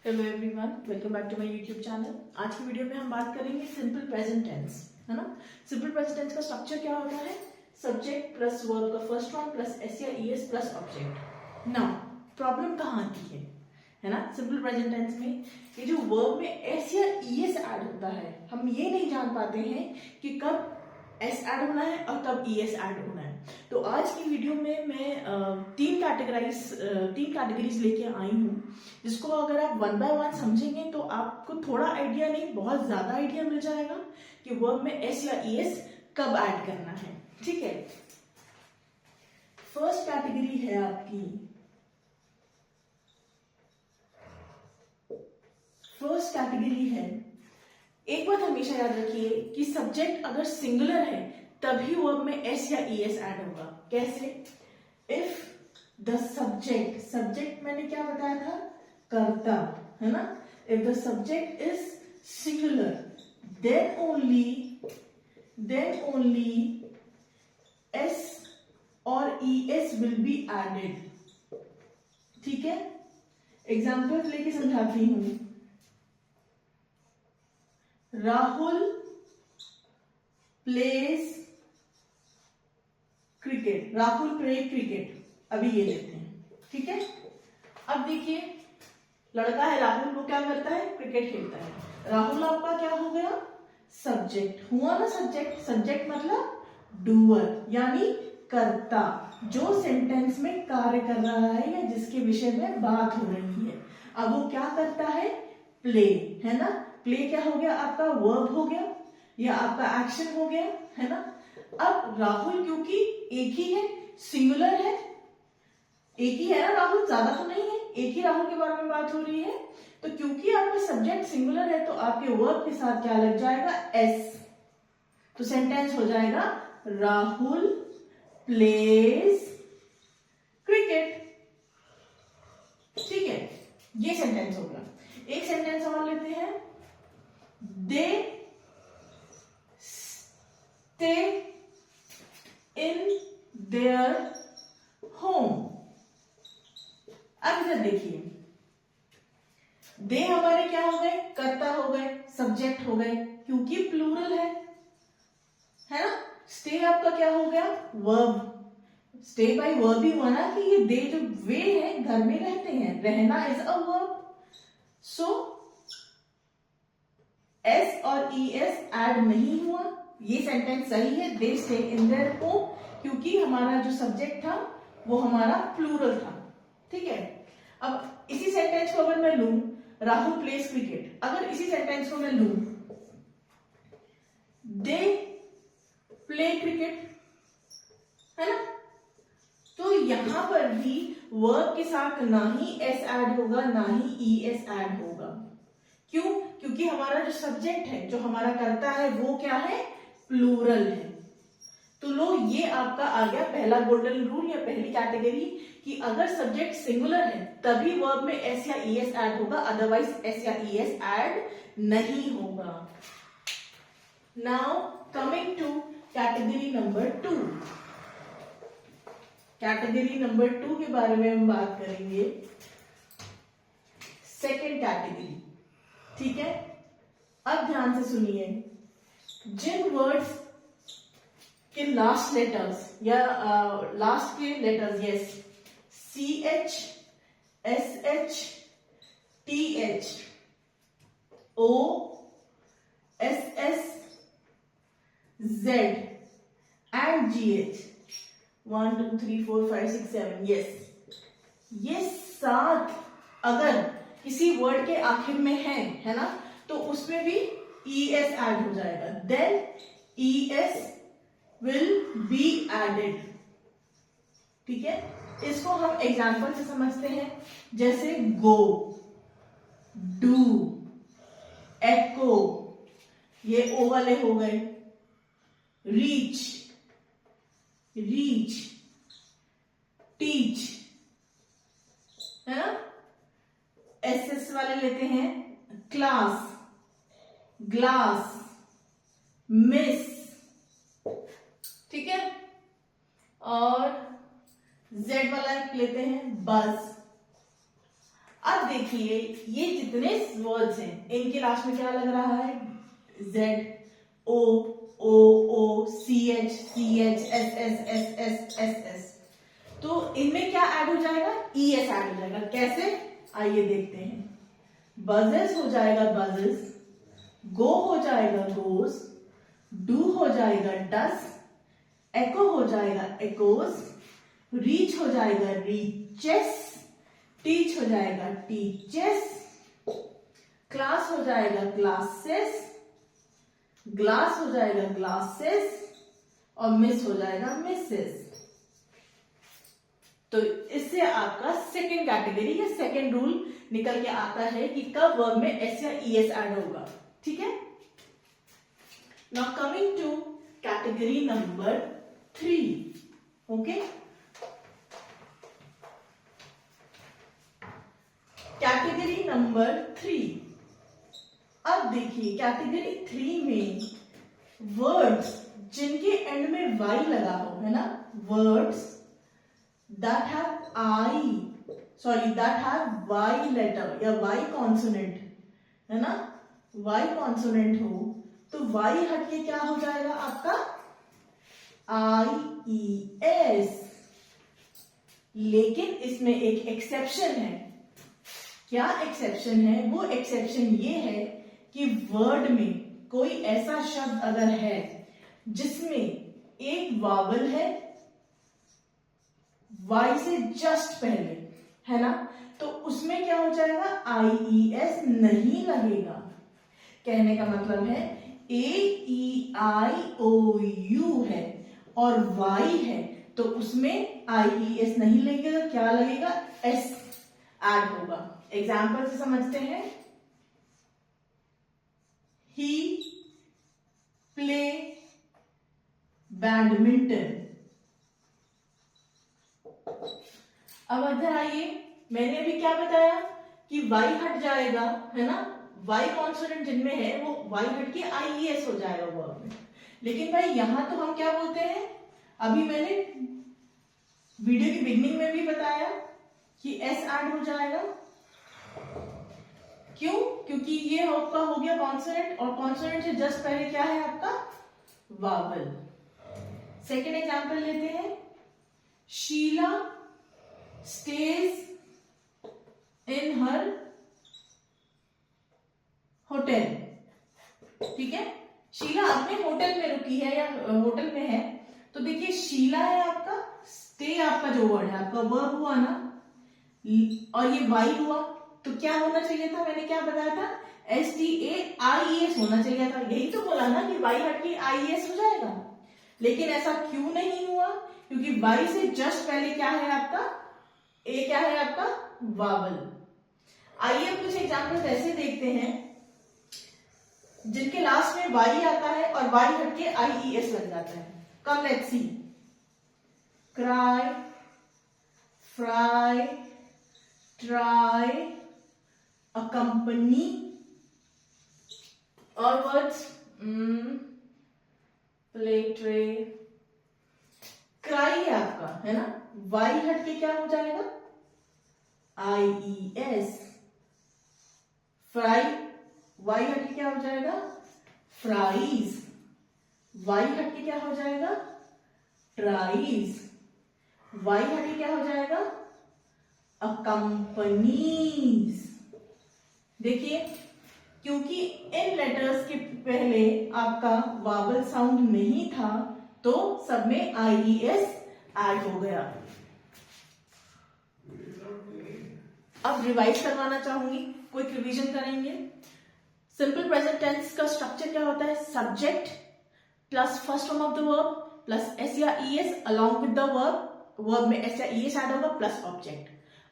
Hello everyone, welcome back to my YouTube channel. आज की video में हम बात करेंगे सिंपल प्रेजेंट टेंस, है ना। सिंपल प्रेजेंट टेंस का स्ट्रक्चर क्या होता है? सब्जेक्ट प्लस वर्ब का फर्स्ट फॉर्म प्लस एस या ES plus object. Now problem कहाँ आती है ना। सिंपल प्रेजेंट टेंस में ये जो वर्ब में एस या ईएस ऐड होता है, हम ये नहीं जान पाते हैं कि कब एस ऐड होना है और तब ईएस ऐड होना है। तो आज की वीडियो में मैं तीन कैटेगरीज लेके आई हूँ, जिसको अगर आप वन बाय वन समझेंगे तो आपको थोड़ा आइडिया नहीं, बहुत ज्यादा आइडिया मिल जाएगा कि वर्ब में एस या ईएस कब ऐड करना है। ठीक है, फर्स्ट कैटेगरी है आपकी, फर्स्ट कैटेगरी है, एक बात हमेशा याद रखिए कि सब्जेक्ट अगर सिंगुलर है तभी वर्ब में एस या ईएस ऐड होगा। कैसे? इफ द सब्जेक्ट, सब्जेक्ट मैंने क्या बताया था? कर्ता, है ना। If the subject is singular then only S और ईएस विल बी एडेड। ठीक है, एग्जाम्पल लेके समझाती हूं। Rahul plays cricket, Rahul play cricket, अभी ये लेते हैं। ठीक है, अब देखिए लड़का है राहुल, वो क्या करता है? क्रिकेट खेलता है। राहुल आपका क्या हो गया? सब्जेक्ट हुआ ना। सब्जेक्ट मतलब डूअर यानी कर्ता, जो सेंटेंस में कार्य कर रहा है या जिसके विषय में बात हो रही है। अब वो क्या करता है? प्ले, है ना। प्ले क्या हो गया? आपका वर्ब हो गया या आपका एक्शन हो गया, है ना। अब राहुल क्योंकि एक ही है, सिंगुलर है, एक ही है ना राहुल, ज्यादा तो नहीं है, एक ही राहुल के बारे में बात हो रही है। तो क्योंकि आपका सब्जेक्ट सिंगुलर है तो आपके वर्ब के साथ क्या लग जाएगा? एस। तो सेंटेंस हो जाएगा राहुल प्लेज क्रिकेट। ठीक है, ये सेंटेंस हो गया। एक सेंटेंस और लेते हैं। They stay in their home. अब इधर देखिए, दे हमारे क्या हो गए? कर्ता हो गए, सब्जेक्ट हो गए क्योंकि प्लूरल है ना। स्टे आपका क्या हो गया? वर्ब। स्टे बाय वर्ब ही हुआ ना, कि ये दे जो वे है घर में रहते हैं, रहना is a verb. So S और ई एस ऐड नहीं हुआ, ये सेंटेंस सही है। They stay in their home, क्योंकि हमारा जो सब्जेक्ट था वो हमारा प्लूरल था। ठीक है, अब इसी सेंटेंस को अगर मैं लूं, राहुल प्लेस क्रिकेट, अगर इसी सेंटेंस को मैं लूं, दे प्ले क्रिकेट, है ना। तो यहां पर भी वर्ब के साथ ना ही एस ऐड होगा ना ही ई एस ऐड होगा। क्यों? क्योंकि हमारा जो सब्जेक्ट है, जो हमारा करता है, वो क्या है? प्लूरल है। तो लो, ये आपका आ गया पहला गोल्डन रूल या पहली कैटेगरी, कि अगर सब्जेक्ट सिंगुलर है तभी वर्ब में एस या ई एस ऐड होगा, अदरवाइज एस या ई एस ऐड नहीं होगा। Now coming to category number 2। Category number 2 के बारे में हम बात करेंगे, सेकेंड कैटेगरी। ठीक है, अब ध्यान से सुनिए। जिन वर्ड्स के लास्ट लेटर्स या लास्ट के letters, yes, C H, S H, T H, O, S S, Z and G H, 1 2 3 4 5 6 7, yes, ये सात अगर किसी वर्ड के आखिर में है ना, तो उसमें भी ई एस ऐड हो जाएगा। Then E S will be added. ठीक है, इसको हम एग्जाम्पल से समझते हैं, जैसे गो, डू, एको, ये ओ वाले हो गए, रीच, रीच, टीच, है ना। एस एस वाले लेते हैं, क्लास, ग्लास, मिस। ठीक है, और जेड वाला लेते हैं, बस। अब अब देखिए ये जितने वर्ड्स हैं इनके लास्ट में क्या लग रहा है, Z, O, O, O, CH, CH, SS. तो इनमें क्या ऐड हो जाएगा, ES ऐड हो जाएगा। कैसे, आइए देखते हैं। बजेस हो जाएगा बजेस, गो हो जाएगा गोज, डू हो जाएगा डस, एको हो जाएगा एकोज, रीच हो जाएगा रीचेस, टीच हो जाएगा टीचेस, क्लास हो जाएगा क्लासेस, ग्लास हो जाएगा ग्लासेस और मिस हो जाएगा मिसेस। तो इससे आपका सेकंड कैटेगरी या सेकंड रूल निकल के आता है कि कब वर्ब में एस या ईएस ऐड होगा। ठीक है, now coming to category number 3। Okay, category number 3। अब देखिए कैटेगरी 3 में वर्ड्स जिनके एंड में वाई लगा हो, है ना, words that have y letter या y consonant, है ना, y consonant हो तो y हटके क्या हो जाएगा आपका IES। लेकिन इसमें एक एक्सेप्शन है। क्या एक्सेप्शन है, वो एक्सेप्शन ये है कि वर्ड में कोई ऐसा शब्द अगर है जिसमें एक वावल है वाई से जस्ट पहले, है ना, तो उसमें क्या हो जाएगा, IES नहीं लगेगा। कहने का मतलब है AEIOU है और वाई है तो उसमें IES नहीं लगेगा, क्या लगेगा, S ऐड होगा। एग्जाम्पल से समझते हैं, ही प्ले बैडमिंटन। अब इधर आइए, मैंने अभी क्या बताया कि वाई हट जाएगा, है ना, वाई कॉन्सोनेंट जिनमें है वो वाई हट के IES हो जाएगा वर्ब में। लेकिन भाई यहां तो हम क्या बोलते हैं, अभी मैंने वीडियो की बिगनिंग में भी बताया कि S ऐड हो जाएगा। क्यों, क्योंकि ये आपका हो गया कॉन्सोनेंट और कॉन्सोनेंट से जस्ट पहले क्या है आपका वावल। सेकेंड एग्जाम्पल लेते हैं, Sheela stays in her hotel. ठीक है, शीला अपने होटल में रुकी है या होटल में है, तो देखिए शीला है आपका, स्टे आपका जो वर्ड है आपका वर्ब हुआ ना, और ये वाई हुआ, तो क्या होना चाहिए था, मैंने क्या बताया था, STAIES होना चाहिए था। यही तो बोला ना कि वाई हट के IES हो जाएगा। लेकिन ऐसा क्यों नहीं हुआ, क्योंकि वाई से जस्ट पहले क्या है आपका, ए क्या है आपका वावल। आइए अब कुछ एग्जाम्पल्स ऐसे देखते हैं जिनके लास्ट में वाई आता है और वाई हट के IES लग जाता है। Come let's see, cry, fry, try, अकंपनी और वर्ड्स प्ले, ट्रे। क्राई है आपका, है ना, वाई हट के क्या हो जाएगा IES। फ्राई, वाई हट के क्या हो जाएगा फ्राइज, वाई हट के क्या हो जाएगा ट्राइज, वाई हट के क्या हो जाएगा अकंपनीज। देखिए क्योंकि इन लेटर्स के पहले आपका वावल साउंड नहीं था तो सब में IES ऐड हो गया। अब रिवाइज करवाना चाहूंगी, क्विक रिवीजन करेंगे। सिंपल प्रेजेंट टेंस का स्ट्रक्चर क्या होता है, subject plus first form of the verb plus S या ES along with the verb, verb में S या ES ऐड होगा प्लस ऑब्जेक्ट।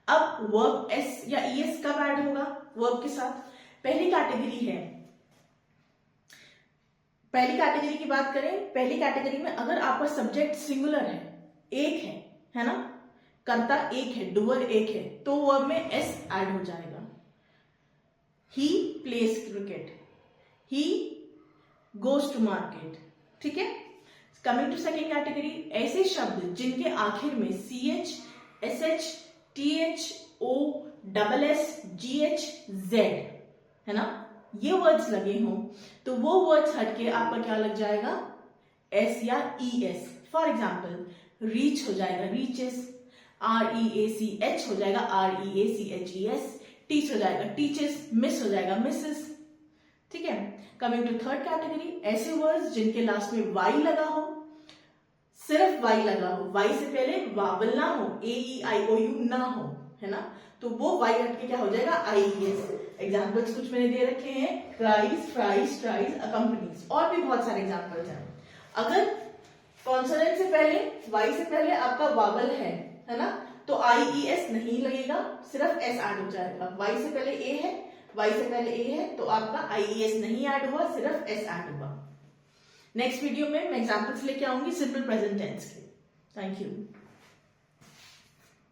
अब वर्ब S या ES कब ऐड होगा वर्ब के साथ, पहली कैटेगरी है, पहली कैटेगरी की बात करें, पहली कैटेगरी में अगर आपका सब्जेक्ट सिंगुलर है, एक है ना, कर्ता एक है, डूअर एक है, तो वर्ब में S ऐड हो जाएगा। He plays cricket, he goes to market. ठीक है, कमिंग टू सेकेंड कैटेगरी, ऐसे शब्द जिनके आखिर में CH, SH, TH, O, double S, जी एच, जेड, है ना, ये वर्ड्स लगे हों तो वो वर्ड्स हटके आपका क्या लग जाएगा, एस या E S. For example reach हो जाएगा रीचेस, REACH हो जाएगा REACHES, टीच हो जाएगा टीचेस, मिस हो जाएगा मिसेस। ठीक है, कमिंग टू थर्ड कैटेगरी, ऐसे वर्ड्स जिनके लास्ट में वाई लगा हो, सिर्फ वाई लगा हो, वाई से पहले वावल ना हो, AEIOU ना हो, है ना, तो वो वाई हटके क्या हो जाएगा, IES। एग्जाम्पल्स कुछ मैंने दे रखे हैं, क्राइज, फ्राइज, ट्राइज, अकम्पनीज, और भी बहुत सारे एग्जाम्पल्स हैं। अगर कॉन्सोनेंट से पहले, वाई से पहले आपका वावल है ना, तो IES नहीं लगेगा, सिर्फ S ऐड हो जाएगा। वाई से पहले A है, वाई से पहले A है, तो आपका IES नहीं ऐड हुआ, सिर्फ S ऐड हुआ। नेक्स्ट वीडियो में मैं एग्जाम्पल्स लेके आऊंगी सिंपल प्रेजेंट टेंस के। Thank you.